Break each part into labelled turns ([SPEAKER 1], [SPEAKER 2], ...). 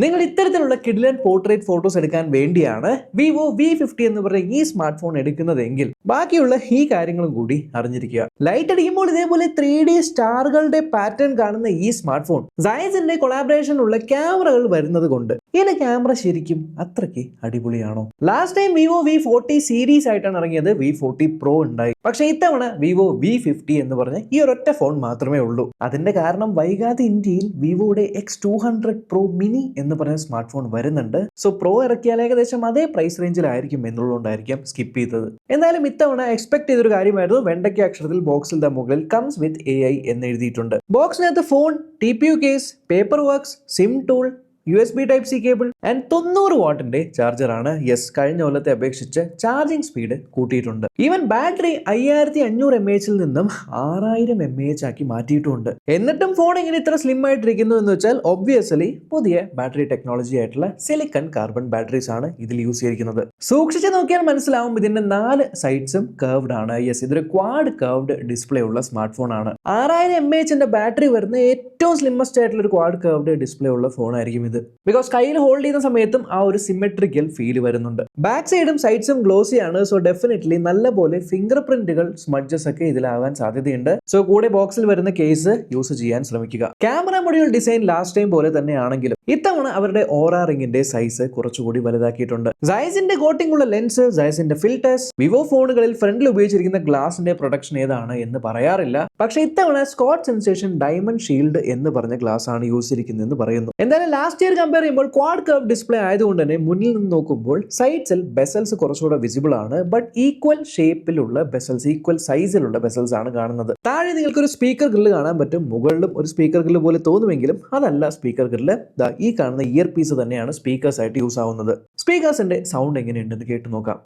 [SPEAKER 1] നിങ്ങൾ ഇത്തരത്തിലുള്ള കിഡ്ലൻ portrait photos എടുക്കാൻ വേണ്ടിയാണ് വിവോ V50 എന്ന് പറയുന്ന ഈ സ്മാർട്ട് ഫോൺ എടുക്കുന്നതെങ്കിൽ ബാക്കിയുള്ള ഈ കാര്യങ്ങളും കൂടി അറിഞ്ഞിരിക്കുക. ലൈറ്റ് അടിക്കുമ്പോൾ ഇതേപോലെ 3D സ്റ്റാറുകളുടെ പാറ്റേൺ കാണുന്ന ഈ സ്മാർട്ട് ഫോൺ സയൻസിന്റെ കൊളാബറേഷൻ ഉള്ള ക്യാമറകൾ വരുന്നത് കൊണ്ട് ഇതിന്റെ ക്യാമറ ശരിക്കും അത്രയ്ക്ക് അടിപൊളിയാണോ? Last time Vivo V40 series ആയിട്ടാണ് ഇറങ്ങിയത്, V40 Pro ഉണ്ടായി. പക്ഷേ ഇത്തവണ വിവോ V50 എന്ന് പറഞ്ഞ ഈ ഒരൊറ്റ ഫോൺ മാത്രമേ ഉള്ളൂ. അതിന്റെ കാരണം വൈകാതെ ഇന്ത്യയിൽ വിവോയുടെ X200 Pro Mini എന്ന് പറഞ്ഞ സ്മാർട്ട് ഫോൺ വരുന്നുണ്ട്. സോ പ്രോ ഇറക്കിയാൽ ഏകദേശം അതേ പ്രൈസ് റേഞ്ചിലായിരിക്കും എന്നുള്ളതുകൊണ്ടായിരിക്കും സ്കിപ്പ് ചെയ്തത്. എന്തായാലും ഇത്തവണ എക്സ്പെക്ട് ചെയ്തൊരു കാര്യമായിരുന്നു. വെണ്ടയ്ക്ക അക്ഷരത്തിൽ ബോക്സിൽ മുകളിൽ കംസ് വിത്ത് AI എന്ന് എഴുതിയിട്ടുണ്ട്. ബോക്സിനകത്ത് phone, TPU case, paper works, sim tool, USB Type C cable and 90 വാട്ടിന്റെ ചാർജർ ആണ്. യെസ്, കഴിഞ്ഞ കൊല്ലത്തെ അപേക്ഷിച്ച് ചാർജിങ് സ്പീഡ് കൂട്ടിയിട്ടുണ്ട്. ഈവൻ ബാറ്ററി 5500 mAh നിന്നും 6000 mAh ആക്കി മാറ്റിയിട്ടുമുണ്ട്. എന്നിട്ടും ഫോൺ ഇങ്ങനെ ഇത്ര സ്ലിം ആയിട്ടിരിക്കുന്നു എന്ന് വെച്ചാൽ ഒബ്വിയസ്ലി പുതിയ ബാറ്ററി ടെക്നോളജി ആയിട്ടുള്ള സിലിക്കൺ കാർബൺ ബാറ്ററീസ് ആണ് ഇതിൽ യൂസ് ചെയ്തിരിക്കുന്നത്. സൂക്ഷിച്ച് നോക്കിയാൽ മനസ്സിലാവും ഇതിന്റെ 4 സൈഡ്സും കർവ്ഡ് ആണ്. യെസ്, ഇതൊരു ക്വാഡ് കർവ്ഡ് ഡിസ്പ്ലേ ഉള്ള സ്മാർട്ട് ഫോൺ ആണ്. 6000 mAh ബാറ്ററി വരുന്ന ഏറ്റവും സ്ലിമ്മസ്റ്റ് ആയിട്ടുള്ള ഒരു ക്വാഡ് കർവ്ഡ് ഡിസ്പ്ലേ ഉള്ള ഫോൺ ആയിരിക്കും. ബിക്കോസ് കയ്യിൽ ഹോൾഡ് ചെയ്യുന്ന സമയത്തും ആ ഒരു സിമെട്രിക്കൽ ഫീൽ വരുന്നുണ്ട്. ബാക്ക് സൈഡും സൈഡ്സും ഗ്ലോസി ആണ്. സോ ഡെഫിനറ്റ്ലി നല്ലപോലെ ഫിംഗർ പ്രിന്റുകൾ, സ്മഡ്ജസ് ഒക്കെ ഇതിലാവാൻ സാധ്യതയുണ്ട്. സോ കൂടെ ബോക്സിൽ വരുന്ന കേസ് യൂസ് ചെയ്യാൻ ശ്രമിക്കുക. Camera module design last time പോലെ തന്നെ ആണെങ്കിലും ഇത്തവണ അവരുടെ ഓറ റിംഗിന്റെ സൈസ് കുറച്ചുകൂടി വലുതാക്കിയിട്ടുണ്ട്. സൈസിന്റെ കോട്ടിംഗ് ഉള്ള ലെൻസ്, സൈസിന്റെ ഫിൽറ്റേഴ്സ്, വിവോ ഫോണുകളിൽ ഫ്രണ്ടിൽ ഉപയോഗിച്ചിരിക്കുന്ന ഗ്ലാസിന്റെ പ്രൊട്ടക്ഷൻ ഏതാണ് എന്ന് പറയാറില്ല. പക്ഷെ ഇത്തവണ സ്കോട്ട് സെൻസേഷൻ ഡയമണ്ട് ഷീൽഡ് എന്ന് പറഞ്ഞ ഗ്ലാസ് ആണ് യൂസ് ചെയ്തിരിക്കുന്നതെന്ന് പറയുന്നു. എന്തായാലും ലാസ്റ്റ് ഇയർ കമ്പയർ ചെയ്യുമ്പോൾ ക്വാഡ് കർവ് ഡിസ്പ്ലേ ആയതുകൊണ്ട് തന്നെ മുന്നിൽ നിന്ന് നോക്കുമ്പോൾ സൈഡ്സിൽ ബെസൽസ് കുറച്ചുകൂടെ വിസിബിൾ ആണ്. ബട്ട് ഈക്വൽ ഷേപ്പിലുള്ള ബെസൽസ്, ഈക്വൽ സൈസിലുള്ള ബെസൽസ് ആണ് കാണുന്നത്. താഴെ നിങ്ങൾക്കൊരു സ്പീക്കർ ഗ്രില്ല് കാണാൻ പറ്റും. മുകളിലും ഒരു സ്പീക്കർ ഗ്രില്ല് പോലെ തോന്നുമെങ്കിലും അതല്ല സ്പീക്കർ ഗ്രില്ല്. ഈ കാണുന്ന ഇയർ പീസ് തന്നെയാണ് സ്പീക്കേഴ്സ് ആയിട്ട് യൂസ് ആവുന്നത്. സ്പീക്കേഴ്സിന്റെ സൗണ്ട് എങ്ങനെയുണ്ടെന്ന് കേട്ട് നോക്കാം.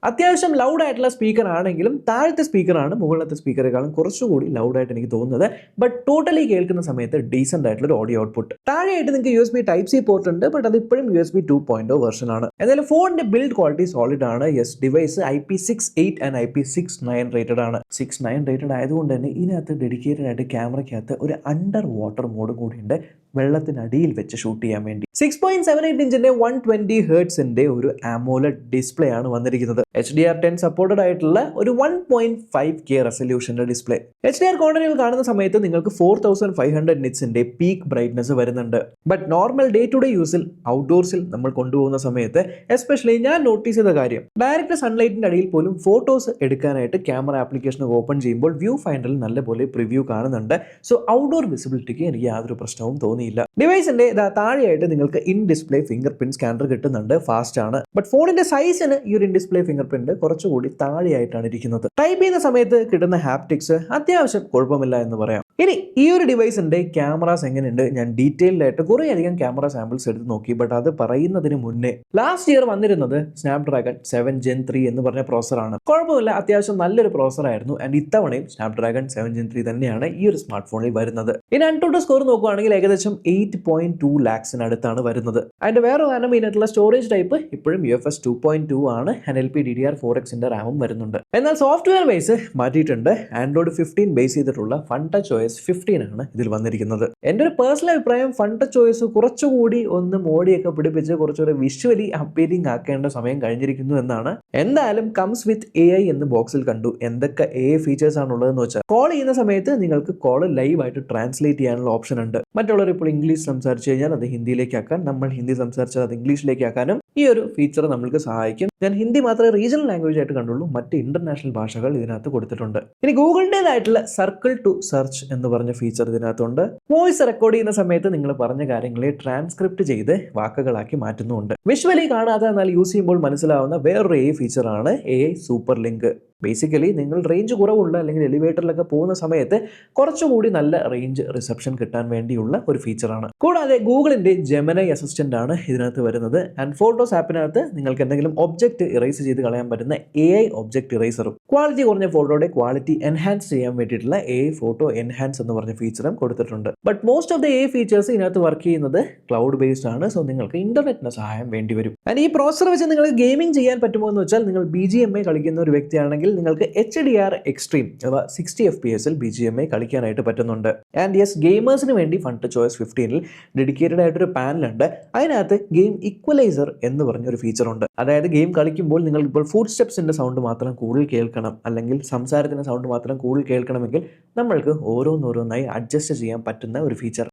[SPEAKER 1] അത്യാവശ്യം ലൗഡ് ആയിട്ടുള്ള സ്പീക്കർ ആണെങ്കിലും താഴത്തെ സ്പീക്കറാണ് മുകളിലത്തെ സ്പീക്കറേക്കാളും കുറച്ചുകൂടി ലൗഡായിട്ട് എനിക്ക് തോന്നുന്നത്. ബട്ട് ടോട്ടലി കേൾക്കുന്ന സമയത്ത് ഡീസെന്റ് ആയിട്ടുള്ള ഒരു ഓഡിയോ ഔട്ട്പുട്ട്. താഴെയായിട്ട് നിങ്ങൾക്ക് USB Type C പോർട്ട് ഉണ്ട്. ബട്ട് അത് ഇപ്പോഴും USB 2.0 വെർഷൻ ആണ്. എന്തായാലും ഫോണിന്റെ ബിൽഡ് ക്വാളിറ്റി സോളിഡ് ആണ്. Yes, device IP68 and IP69 rated ആണ്. 69 റേറ്റഡ് ആയതുകൊണ്ട് തന്നെ ഇതിനകത്ത് ഡെഡിക്കേറ്റഡ് ആയിട്ട് ക്യാമറയ്ക്കകത്ത് ഒരു അണ്ടർ വാട്ടർ മോഡ് കൂടിയുണ്ട്, വെള്ളത്തിനടിയിൽ വെച്ച് ഷൂട്ട് ചെയ്യാൻ വേണ്ടി. 6.78 ഇഞ്ചിന്റെ 120 ഹെർട്സിന്റെ ഒരു AMOLED ഡിസ്പ്ലേ ആണ് വന്നിരിക്കുന്നത്. HDR10 സപ്പോർട്ടഡ് ആയിട്ടുള്ള ഒരു 1.5K റെസൊല്യൂഷന്റെ ഡിസ്പ്ലേ. HDR കോണ്ടന്റുകൾ കാണുന്ന സമയത്ത് നിങ്ങൾക്ക് 4500 നിറ്റ്സിന്റെ പീക്ക് ബ്രൈറ്റ്നസ് വരുന്നുണ്ട്. But normal day to day യൂസിൽ ഔട്ട്ഡോർസിൽ നമ്മൾ കൊണ്ടുപോകുന്ന സമയത്ത് എസ്പെഷ്യലി ഞാൻ നോട്ടീസ് ചെയ്ത കാര്യം, ഡയറക്റ്റ് സൺലൈറ്റിന്റെ അടിയിൽ പോലും ഫോട്ടോസ് എടുക്കാനായിട്ട് ക്യാമറ ആപ്ലിക്കേഷൻ ഓപ്പൺ ചെയ്യുമ്പോൾ വ്യൂ ഫൈൻഡറിൽ നല്ലപോലെ പ്രിവ്യൂ കാണുന്നുണ്ട്. സോ ഔട്ട്ഡോർ വിസിബിലിറ്റിക്ക് എനിക്ക് യാതൊരു പ്രശ്നവും തോന്നിയില്ല. ഡിവൈസിന്റെ താഴെയായിട്ട് നിങ്ങൾക്ക് in display finger print scanner കിട്ടുന്നുണ്ട്. ഫാസ്റ്റ് ആണ്. ബട്ട് ഫോണിന്റെ സൈസിന് ഈ ഒരു ഇൻ ഡിസ്പ്ലേ ഫിംഗർ പ്രിന്റ് കുറച്ചുകൂടി താഴെയായിട്ടാണ് ഇരിക്കുന്നത്. ടൈപ്പ് ചെയ്യുന്ന സമയത്ത് കിട്ടുന്ന ഹാപ്റ്റിക്സ് അത്യാവശ്യം കുഴപ്പമില്ല എന്ന് പറയാം. ഇനി ഈ ഒരു ഡിവൈസിന്റെ ക്യാമറാസ് എങ്ങനെയുണ്ട്? ഞാൻ ഡീറ്റെയിൽഡ് ആയിട്ട് കുറേ അധികം ക്യാമറ സാമ്പിൾസ് എടുത്ത് നോക്കി. ബട്ട് അത് പറയുന്നതിന് മുന്നേ ലാസ്റ്റ് ഇയർ വന്നിരുന്നത് സ്നാപ്ഡ്രാഗൺ 7 Gen 3 എന്ന് പറഞ്ഞ പ്രോസറാണ്. കുഴപ്പമില്ല, അത്യാവശ്യം നല്ലൊരു പ്രോസർ ആയിരുന്നു. ആൻഡ് ഇത്തവണയും സ്നാപ്ഡ്രാഗൺ 7 Gen 3 തന്നെയാണ് ഈ ഒരു സ്മാർട്ട് ഫോണിൽ വരുന്നത്. ഇനി ANTUTU സ്കോർ നോക്കുകയാണെങ്കിൽ ഏകദേശം 8.2 lakhsന് അടുത്താണ് വരുന്നത്. അതിന്റെ വേറെ കാരണം ഇതിനകത്തുള്ള സ്റ്റോറേജ് ടൈപ്പ് ഇപ്പോഴും UFS 2.2 ആണ്. LPDDR4X റാമും വരുന്നുണ്ട്. എന്നാൽ സോഫ്റ്റ്വെയർ ബേസ് മാറ്റിയിട്ടുണ്ട്. ആൻഡ്രോയിഡ് 15 ബേസ് ചെയ്തിട്ടുള്ള FunTouchOS 15 ആണ് ഇതിൽ വന്നിരിക്കുന്നത്. എൻ്റെ ഒരു പേഴ്സണൽ അഭിപ്രായം FunTouchOS കുറച്ചുകൂടി ഒന്ന് മോഡിയൊക്കെ പിടിപ്പിച്ച് കുറച്ചുകൂടി വിഷ്വലി അപ്പീലിംഗ് ആക്കേണ്ട സമയം കഴിഞ്ഞിരിക്കുന്നു എന്നാണ്. എന്തായാലും കംസ് വിത്ത് AI എന്ന് ബോക്സിൽ കണ്ടു. എന്തൊക്കെ AI ഫീച്ചേഴ്സ് ആണുള്ളതെന്ന് വെച്ചാൽ കോൾ ചെയ്യുന്ന സമയത്ത് നിങ്ങൾക്ക് കോൾ ലൈവ് ആയിട്ട് ട്രാൻസ്ലേറ്റ് ചെയ്യാനുള്ള ഓപ്ഷൻ ഉണ്ട്. മറ്റുള്ളവർ ഇപ്പോൾ ഇംഗ്ലീഷ് സംസാരിച്ചു കഴിഞ്ഞാൽ അത് ഹിന്ദിയിലേക്ക് ആക്കാൻ, നമ്മൾ ഹിന്ദി സംസാരിച്ചാൽ അത് ഇംഗ്ലീഷിലേക്ക് ആക്കാനും ഈ ഒരു ഫീച്ചർ നമ്മൾക്ക് സഹായിക്കും. ഞാൻ ഹിന്ദി മാത്രമേ റീജിയണൽ ലാംഗ്വേജ് ആയിട്ട് കണ്ടുള്ളൂ. മറ്റ് ഇന്റർനാഷണൽ ഭാഷകൾ ഇതിനകത്ത് കൊടുത്തിട്ടുണ്ട്. ഇനി ഗൂഗിളിൻ്റെതായിട്ടുള്ള സർക്കിൾ ടു സെർച്ച് എന്ന് പറഞ്ഞ ഫീച്ചർ ഇതിനകത്തുണ്ട്. വോയിസ് റെക്കോർഡ് ചെയ്യുന്ന സമയത്ത് നിങ്ങൾ പറഞ്ഞ കാര്യങ്ങളെ ട്രാൻസ്ക്രിപ്റ്റ് ചെയ്ത് വാക്കുകളാക്കി മാറ്റുന്നുണ്ട്. വിഷ്വലി കാണാതെ എന്നാൽ യൂസ് ചെയ്യുമ്പോൾ മനസ്സിലാവുന്ന വേറൊരു AI ഫീച്ചറാണ് AI super link. Basically നിങ്ങൾ റേഞ്ച് കുറവുള്ള അല്ലെങ്കിൽ എലിവേറ്ററിലൊക്കെ പോകുന്ന സമയത്ത് കുറച്ചുകൂടി നല്ല റേഞ്ച് റിസപ്ഷൻ കിട്ടാൻ വേണ്ടിയുള്ള ഒരു ഫീച്ചറാണ്. കൂടാതെ ഗൂഗിളിന്റെ ജെമിനി അസിസ്റ്റന്റ് ആണ് ഇതിനകത്ത് വരുന്നത്. ആൻഡ് ഫോട്ടോസ് ആപ്പിനകത്ത് നിങ്ങൾക്ക് എന്തെങ്കിലും ഒബ്ജക്റ്റ് ഇറേസ് ചെയ്ത് കളയാൻ പറ്റുന്ന AI ഒബ്ജക്റ്റ് ഇറേസറും, ക്വാളിറ്റി കുറഞ്ഞ ഫോട്ടോയുടെ ക്വാളിറ്റി എൻഹാൻസ് ചെയ്യാൻ വേണ്ടിയിട്ടുള്ള AI ഫോട്ടോ എൻഹാൻസ് എന്ന് പറഞ്ഞ ഫീച്ചറും കൊടുത്തിട്ടുണ്ട്. But most of the AI features ഇതിനകത്ത് വർക്ക് ചെയ്യുന്നത് ക്ലൗഡ് ബേസ്ഡ് ആണ്. സോ നിങ്ങൾക്ക് ഇന്റർനെറ്റിന്റെ സഹായം വേണ്ടി വരും. ആൻഡ് ഈ പ്രോസസർ വെച്ച് നിങ്ങൾക്ക് ഗെയിമിംഗ് ചെയ്യാൻ പറ്റുമോ എന്ന് വെച്ചാൽ, നിങ്ങൾ BGMI കളിക്കുന്ന ഒരു വ്യക്തിയാണെങ്കിൽ നിങ്ങൾക്ക് HDR എക്സ്ട്രീം അഥവാ 60 FPS BGMI കളിക്കാനായിട്ട് പറ്റുന്നുണ്ട്. ആൻഡ് യെസ്, ഗെയിമേഴ്സിന് വേണ്ടി FunTouchOS 15 ഡെഡിക്കേറ്റഡ് ആയിട്ടൊരു പാനലുണ്ട്. അതിനകത്ത് ഗെയിം ഇക്വലൈസർ എന്ന് പറഞ്ഞൊരു ഫീച്ചർ ഉണ്ട്. അതായത് ഗെയിം കളിക്കുമ്പോൾ നിങ്ങൾക്ക് ഇപ്പോൾ ഫുഡ് സ്റ്റെപ്സിന്റെ സൗണ്ട് മാത്രം കൂടുതൽ കേൾക്കണം, അല്ലെങ്കിൽ സംസാരത്തിന്റെ സൗണ്ട് മാത്രം കൂടുതൽ കേൾക്കണമെങ്കിൽ നമ്മൾക്ക് ഓരോന്നോരോന്നായി അഡ്ജസ്റ്റ് ചെയ്യാൻ പറ്റുന്ന ഒരു ഫീച്ചർ.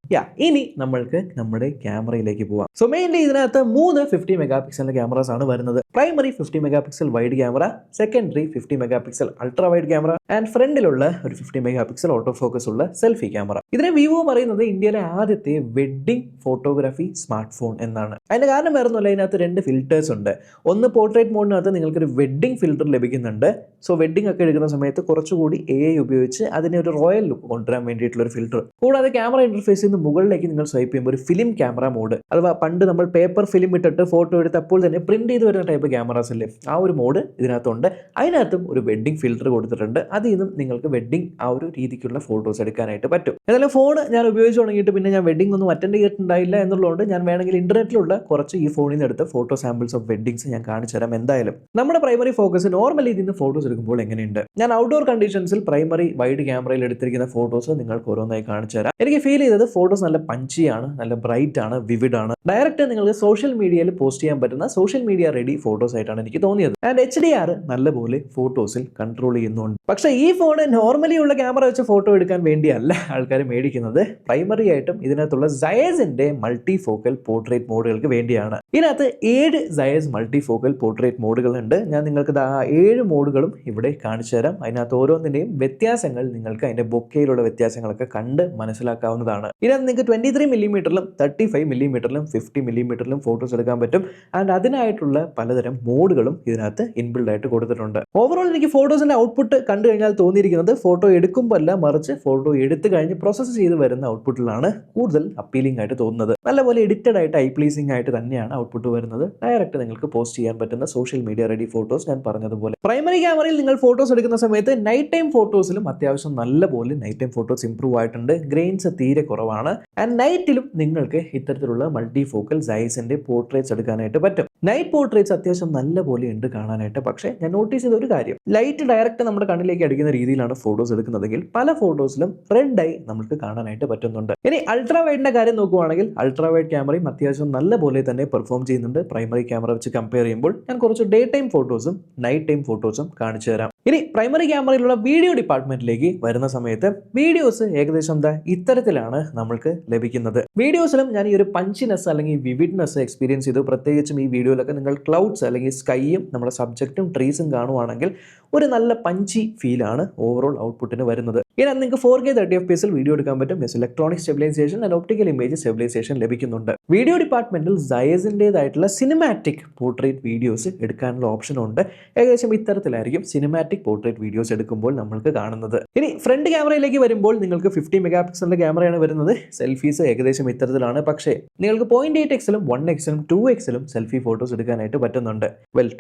[SPEAKER 1] ഇനി നമ്മൾക്ക് നമ്മുടെ ക്യാമറയിലേക്ക് പോവാം. സോ മെയിൻലി ഇതിനകത്ത് 3 50 മെഗാ പിക്സലിന്റെ ക്യാമറാസ് ആണ് വരുന്നത്. Primary 50 mega pixel wide camera, secondary 50 mega pixel ultra wide camera, and ഫ്രണ്ടിലുള്ള ഒരു 50 മെഗാ പിക്സൽ ഓട്ടോ ഫോക്കസ് ഉള്ള സെൽഫി ക്യാമറ. ഇതിനെ വിവോ പറയുന്നത് ഇന്ത്യയിലെ ആദ്യത്തെ വെഡ്ഡിംഗ് ഫോട്ടോഗ്രാഫി സ്മാർട്ട് ഫോൺ എന്നാണ്. അതിന്റെ കാരണം വേറൊന്നുമില്ല, ഇതിനകത്ത് 2 ഫിൽറ്റേഴ്സ് ഉണ്ട്. ഒന്ന് പോർട്രേറ്റ് മോഡിനകത്ത് നിങ്ങൾക്കൊരു വെഡ്ഡിംഗ് ഫിൽറ്റർ ലഭിക്കുന്നുണ്ട്. സോ വെഡ്ഡിംഗ് ഒക്കെ എടുക്കുന്ന സമയത്ത് കുറച്ചുകൂടി AI ഉപയോഗിച്ച് അതിനെ ഒരു റോയൽ ലുക്ക് കൊണ്ടുവരാൻ വേണ്ടിയിട്ടുള്ള ഒരു ഫിൽറ്റർ. കൂടാതെ ക്യാമറ ഇന്റർഫേസിൽ നിന്ന് മുകളിലേക്ക് നിങ്ങൾ സ്വൈപ്പ് ചെയ്യുമ്പോൾ ഒരു ഫിലിം ക്യാമറ മോഡ്, അഥവാ പണ്ട് നമ്മൾ പേപ്പർ ഫിലിം ഇട്ടിട്ട് ഫോട്ടോ എടുത്ത് അപ്പോൾ തന്നെ പ്രിന്റ് ചെയ്ത് വരുന്ന ടൈപ്പ് ക്യാമറാസ് അല്ലേ, ആ ഒരു മോഡ് ഇതിനകത്തുണ്ട്. അതിനകത്തും ഒരു വെഡ്ഡിംഗ് ഫിൽറ്റർ കൊടുത്തിട്ടുണ്ട്. അതിൽ നിന്നും നിങ്ങൾക്ക് വെഡ്ഡിംഗ് ആ ഒരു രീതിക്കുള്ള ഫോട്ടോസ് എടുക്കാനായിട്ട് പറ്റും. എന്നാലും ഫോൺ ഞാൻ ഉപയോഗിച്ച് തുടങ്ങിയിട്ട് പിന്നെ ഞാൻ വെഡ്ഡിംഗ് ഒന്നും അറ്റൻഡ് ചെയ്തിട്ടുണ്ടായില്ല എന്നുള്ളതുകൊണ്ട് ഞാൻ വേണമെങ്കിൽ ഇന്റർനെറ്റിലുള്ള കുറച്ച് ഈ ഫോണിൽ നിന്ന് എടുത്ത ഫോട്ടോ സാമ്പിൾസ് ഓഫ് വെഡ്ഡിങ്സ് ഞാൻ കാണിച്ചു തരാം. എന്തായാലും നമ്മുടെ പ്രൈമറി ഫോക്കസ് നോർമലി ഇതിന് ഫോട്ടോസ് എടുക്കുമ്പോൾ എങ്ങനെയുണ്ട്, ഞാൻ ഔട്ട്ഡോർ കണ്ടീഷൻസിൽ പ്രൈമറി വൈഡ് ക്യാമറയിൽ എടുത്തിരിക്കുന്ന ഫോട്ടോസ് നിങ്ങൾക്ക് ഓരോന്നായി കാണിച്ചു തരാം. എനിക്ക് ഫീൽ ചെയ്തത് ഫോട്ടോസ് നല്ല പഞ്ചിയാണ്, നല്ല ബ്രൈറ്റ് ആണ്, വിവിഡ് ആണ്. ഡയറക്റ്റ് നിങ്ങൾക്ക് സോഷ്യൽ മീഡിയയിൽ പോസ്റ്റ് ചെയ്യാൻ പറ്റുന്ന സോഷ്യൽ മീഡിയ റെഡി ഫോട്ടോസ് ആയിട്ടാണ് എനിക്ക് തോന്നിയത്. ആൻഡ് HDR നല്ലപോലെ ഫോട്ടോസിൽ കൺട്രോൾ ചെയ്യുന്നുണ്ട്. പക്ഷേ ഈ ഫോൺ നോർമലി ഉള്ള ക്യാമറ വെച്ച് ഫോട്ടോ എടുക്കാൻ വേണ്ടിയല്ല ആൾക്കാർ മേടിക്കുന്നത്. പ്രൈമറി ആയിട്ടും ഇതിനകത്തുള്ള സയസിന്റെ മൾട്ടി ഫോക്കൽ പോർട്രേറ്റ് മോഡുകൾക്ക് വേണ്ടിയാണ്. ഇതിനകത്ത് 7 സയസ് മൾട്ടി ഫോക്കൽ പോർട്രേറ്റ് മോഡുകൾ ഉണ്ട്. ഞാൻ നിങ്ങൾക്ക് 7 മോഡുകളും ഇവിടെ കാണിച്ചു തരാം. അതിനകത്ത് ഓരോന്നിന്റെയും വ്യത്യാസങ്ങൾ നിങ്ങൾക്ക് അതിന്റെ ബൊക്കയിലുള്ള വ്യത്യാസങ്ങളൊക്കെ കണ്ട് മനസ്സിലാക്കാവുന്നതാണ്. ഇതിനകത്ത് നിങ്ങൾക്ക് 23 മില്ലിമീറ്ററിലും 35 മില്ലിമീറ്ററിലും 50 മില്ലിമീറ്ററിലും ഫോട്ടോസ് എടുക്കാൻ പറ്റും. ആൻഡ് അതിനായിട്ടുള്ള പലതരം മോഡുകളും ഇതിനകത്ത് ഇൻബിൽഡ് ആയിട്ട് കൊടുത്തിട്ടുണ്ട്. ഓവറോൾ എനിക്ക് ഫോട്ടോസിന്റെ ഔട്ട്പുട്ട് കണ്ടു കഴിഞ്ഞാൽ തോന്നിയിരിക്കുന്നത് ഫോട്ടോ എടുക്കുമ്പോൾ അല്ല, മറിച്ച് ഫോട്ടോ എടുത്തു കഴിഞ്ഞ് പ്രോസസ്സ് ചെയ്ത് വരുന്ന ഔട്ട്പുട്ടിലാണ് കൂടുതൽ അപ്പീലിംഗ് ആയിട്ട് തോന്നുന്നത്. നല്ലപോലെ എഡിറ്റഡ് ആയിട്ട് ഐ പ്ലീസിംഗ് ആയിട്ട് തന്നെയാണ് ഔട്ട്പുട്ട് വരുന്നത്. ഡയറക്റ്റ് നിങ്ങൾക്ക് പോസ്റ്റ് ചെയ്യാൻ പറ്റുന്ന സോഷ്യൽ മീഡിയ റെഡി ഫോട്ടോസ് ഞാൻ പറഞ്ഞതുപോലെ. പ്രൈമറി ക്യാമറയിൽ നിങ്ങൾ ഫോട്ടോസ് എടുക്കുന്ന സമയത്ത് നൈറ്റ് ടൈം ഫോട്ടോസിലും അത്യാവശ്യം നല്ലപോലെ നൈറ്റ് ടൈം ഫോട്ടോസ് ഇംപ്രൂവ് ആയിട്ടുണ്ട്. ഗ്രെയിൻസ് തീരെ കുറവാണ്. ആൻഡ് നൈറ്റിലും നിങ്ങൾക്ക് ഇത്തരത്തിലുള്ള മൾട്ടി ഫോക്കൽ സൈസിന്റെ പോർട്രേറ്റ്സ് എടുക്കാനായിട്ട് പറ്റും. നൈറ്റ് പോർട്രേറ്റ്സ് അത്യാവശ്യം നല്ലപോലെ ഉണ്ട് കാണാനായിട്ട്. പക്ഷേ ഞാൻ നോട്ടീസ് ചെയ്ത ഒരു കാര്യം, ലൈറ്റ് ഡയറക്റ്റ് നമ്മുടെ കണ്ണിലേക്ക് അടിക്കുന്ന രീതിയിലാണ് ഫോട്ടോസ് എടുക്കുന്നതെങ്കിൽ പല ഫോട്ടോസിലും റെഡ് ഐ നമുക്ക് കാണാനായിട്ട് പറ്റുന്നുണ്ട്. ഇനി അൾട്രാ വൈഡിന്റെ കാര്യം നോക്കുവാണെങ്കിൽ അൾട്രാ വൈഡ് ക്യാമറയും അത്യാവശ്യം നല്ലപോലെ തന്നെ പെർഫോം ചെയ്യുന്നുണ്ട് പ്രൈമറി ക്യാമറ വെച്ച് കമ്പയർ ചെയ്യുമ്പോൾ. ഞാൻ കുറച്ച് ഡേ ടൈം ഫോട്ടോസും നൈറ്റ് ടൈം ഫോട്ടോസും കാണിച്ചു തരാം. ഇനി പ്രൈമറി ക്യാമറയിലുള്ള വീഡിയോ ഡിപ്പാർട്ട്മെന്റിലേക്ക് വരുന്ന സമയത്ത് വീഡിയോസ് ഏകദേശം ഇത്തരത്തിലാണ് നമ്മൾക്ക് ലഭിക്കുന്നത്. വീഡിയോസിലും ഞാൻ ഈ ഒരു പഞ്ചിനെസ് അല്ലെങ്കിൽ വിവിഡ്നെസ് എക്സ്പീരിയൻസ് ചെയ്തു. പ്രത്യേകിച്ചും ഈ വീഡിയോയിലൊക്കെ നിങ്ങൾ ക്ലൗഡ്സ് അല്ലെങ്കിൽ സ്കൈയും നമ്മുടെ സബ്ജക്റ്റും ട്രീസും കാണുവാണെങ്കിൽ ഒരു നല്ല പഞ്ചി ഫീലാണ് ഓവറോൾ ഔട്ട്പുട്ടിന് വരുന്നത്. ഇനി നിങ്ങൾക്ക് 4K 30 FPS വീഡിയോ എടുക്കാൻ പറ്റും. Electronic stabilisation and optical image stabilisation ലഭിക്കുന്നുണ്ട്. വീഡിയോ ഡിപ്പാർട്ട്മെന്റിൽ സയസിൻ്റെതായിട്ടുള്ള സിനിമാറ്റിക് പോർട്രേറ്റ് വീഡിയോസ് എടുക്കാനുള്ള ഓപ്ഷൻ ഉണ്ട്. ഏകദേശം ഇത്തരത്തിലായിരിക്കും സിനിമാറ്റിക് പോർട്രേറ്റ് വീഡിയോസ് എടുക്കുമ്പോൾ നമ്മൾക്ക് കാണുന്നത്. ഇനി ഫ്രണ്ട് ക്യാമറയിലേക്ക് വരുമ്പോൾ നിങ്ങൾക്ക് 50 മെഗാ പിക്സലിന്റെ ക്യാമറയാണ് വരുന്നത്. സെൽഫീസ് ഏകദേശം ഇത്തരത്തിലാണ്. പക്ഷേ നിങ്ങൾക്ക് 0.8x-ലും 1x-ലും 2x-ലും സെൽഫി ഫോട്ടോസ് എടുക്കാനായിട്ട് പറ്റുന്നുണ്ട്.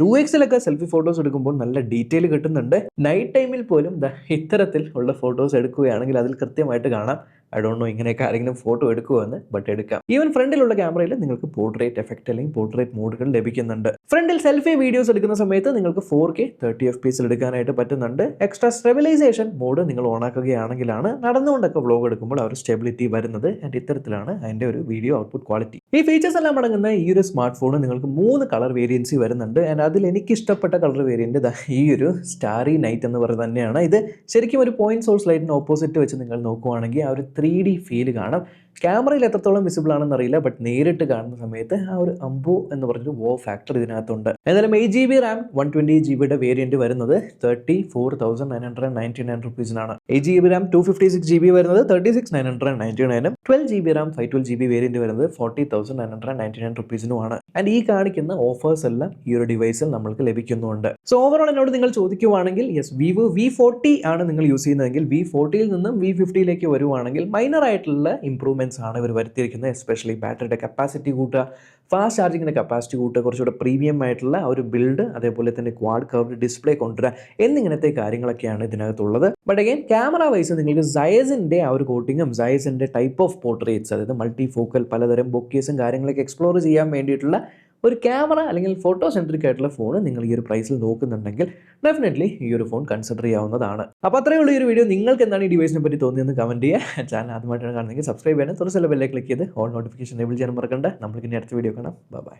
[SPEAKER 1] 2x-ലൊക്കെ സെൽഫി ഫോട്ടോസ് എടുക്കുമ്പോൾ നല്ല ഡീറ്റെയിൽ കിട്ടുന്നുണ്ട്. നൈറ്റ് ടൈമിൽ പോലും ഇത്തരത്തിൽ ഉള്ള ഫോട്ടോസ് എടുക്കുകയാണെങ്കിൽ അതിൽ കൃത്യമായിട്ട് കാണാം. ഐ ഡോണ്ട് നോ ഇങ്ങനെയൊക്കെ ആരെങ്കിലും ഫോട്ടോ എടുക്കുമെന്ന്, ബട്ട് എടുക്കാം. ഈവൻ ഫ്രണ്ടിലുള്ള ക്യാമറയിൽ നിങ്ങൾക്ക് പോർട്രേറ്റ് എഫക്റ്റ് അല്ലെങ്കിൽ പോർട്രേറ്റ് മോഡുകൾ ലഭിക്കുന്നുണ്ട്. ഫ്രണ്ടിൽ സെൽഫി വീഡിയോസ് എടുക്കുന്ന സമയത്ത് നിങ്ങൾക്ക് 4K 30 FPS എടുക്കാനായിട്ട് പറ്റുന്നുണ്ട്. എക്സ്ട്രാ സ്റ്റെബിലൈസേഷൻ മോഡ് നിങ്ങൾ ഓൺ ആക്കുകയാണെങ്കിലാണ് നടന്നുകൊണ്ടൊക്കെ വ്ലോഗ് എടുക്കുമ്പോൾ ആ ഒരു സ്റ്റെബിലിറ്റി വരുന്നത്. ആൻഡ് ഇത്തരത്തിലാണ് അതിന്റെ ഒരു വീഡിയോ ഔട്ട്പുട്ട് ക്വാളിറ്റി. ഈ ഫീച്ചേഴ്സ് എല്ലാം അടങ്ങുന്ന ഈ ഒരു സ്മാർട്ട് ഫോൺ നിങ്ങൾക്ക് 3 കളർ വേരിയൻസി വരുന്നുണ്ട്. ആൻഡ് അതിൽ എനിക്ക് ഇഷ്ടപ്പെട്ട കളർ വേരിയന്റ് ഈ ഒരു സ്റ്റാറി നൈറ്റ് എന്ന് പറയുന്നത് തന്നെയാണ്. ഇത് ശരിക്കും ഒരു പോയിന്റ് സോഴ്സ് ലൈറ്റിന് ഓപ്പോസിറ്റ് വെച്ച് നിങ്ങൾ നോക്കുവാണെങ്കിൽ ആ ഒരു 3D ഫീൽ കാണാം. ക്യാമറയിൽ എത്രത്തോളം വിസിബിൾ ആണെന്ന് അറിയില്ല, ബട്ട് നേരിട്ട് കാണുന്ന സമയത്ത് ആ ഒരു അംബോ എന്ന് പറഞ്ഞൊരു വോ ഫാക്ടർ ഇതിനകത്തുണ്ട്. എന്നാലും 8 GB റാം 120 GB വേരിയന്റ് വരുന്നത് 34,999 റുപ്പീസിനാണ്. 8 GB റാം 256 GB വരുന്നത് 36,999, 12 GB റാം 512 GB വേരിയന്റ് വരുന്നത് 40,999 റുപ്പീസിനുമാണ്. ആൻഡ് ഈ കാണിക്കുന്ന ഓഫേഴ്സ് എല്ലാം ഈ ഒരു ഡിവൈസിൽ നമ്മൾക്ക് ലഭിക്കുന്നുണ്ട്. സോ ഓവറോൾ എന്നോട് നിങ്ങൾ ചോദിക്കുവാണെങ്കിൽ യെസ്, വിവോ V40 ആണ് നിങ്ങൾ യൂസ് ചെയ്യുന്നതെങ്കിൽ V40യിൽ നിന്നും V50യിലേക്ക് വരുവാണെങ്കിൽ മൈനർ ആയിട്ടുള്ള ഇംപ്രൂവ്മെന്റ്സ് ആണ് ഇവർ വരുത്തിയിരിക്കുന്നത്. എസ്പെഷ്യലി ബാറ്ററിയുടെ കപ്പാസിറ്റി കൂട്ടുക, ഫാസ്റ്റ് ചാർജിങ്ങിൻ്റെ കപ്പാസിറ്റി കൂട്ടുക, കുറച്ചുകൂടെ പ്രീമിയം ആയിട്ടുള്ള ഒരു ബിൽഡ്, അതേപോലെ തന്നെ ക്വാഡ് കർവ്ഡ് ഡിസ്പ്ലേ കൊണ്ടുവരിക എന്നിങ്ങനത്തെ കാര്യങ്ങളൊക്കെയാണ് ഇതിനകത്തുള്ളത്. ബട്ട് അഗൈൻ ക്യാമറ വൈസ് നിങ്ങൾക്ക് സൈസിൻ്റെ ആ ഒരു കോട്ടിങ്ങും സൈസിൻ്റെ ടൈപ്പ് ഓഫ് പോർട്രേറ്റ്സ്, അതായത് മൾട്ടി ഫോക്കൽ പലതരം ബൊക്കേസും കാര്യങ്ങളൊക്കെ എക്സ്പ്ലോർ ചെയ്യാൻ വേണ്ടിയിട്ടുള്ള ഒരു ക്യാമറ അല്ലെങ്കിൽ ഫോട്ടോ സെൻട്രിക് ആയിട്ടുള്ള ഫോൺ നിങ്ങൾ ഈ ഒരു പ്രൈസിൽ നോക്കുന്നുണ്ടെങ്കിൽ ഡെഫിനറ്റ്ലി ഈ ഒരു ഫോൺ കൺസിഡർ ചെയ്യാവുന്നതാണ്. അപ്പോൾ അത്രയേ ഉള്ളൂ ഈ ഒരു വീഡിയോ. നിങ്ങൾക്ക് എന്താണ് ഈ ഡിവൈസിനെ പറ്റി തോന്നിയെന്ന് കമൻറ്റ് ചെയ്യുക. ചാനൽ ആദ്യമായിട്ടാണ് കാണുന്നതെങ്കിൽ സബ്സ്ക്രൈബ് ചെയ്യാനും തുറച്ചുള്ള ബെല്ലൈക്കൻ ക്ലിക്ക് ചെയ്ത് ഓൾ നോട്ടിഫിക്കേഷൻ എനേബിൾ ചെയ്യാൻ മറക്കണ്ട. നമ്മൾക്ക് ഇനി അടുത്ത വീഡിയോ കാണാം. ബൈ.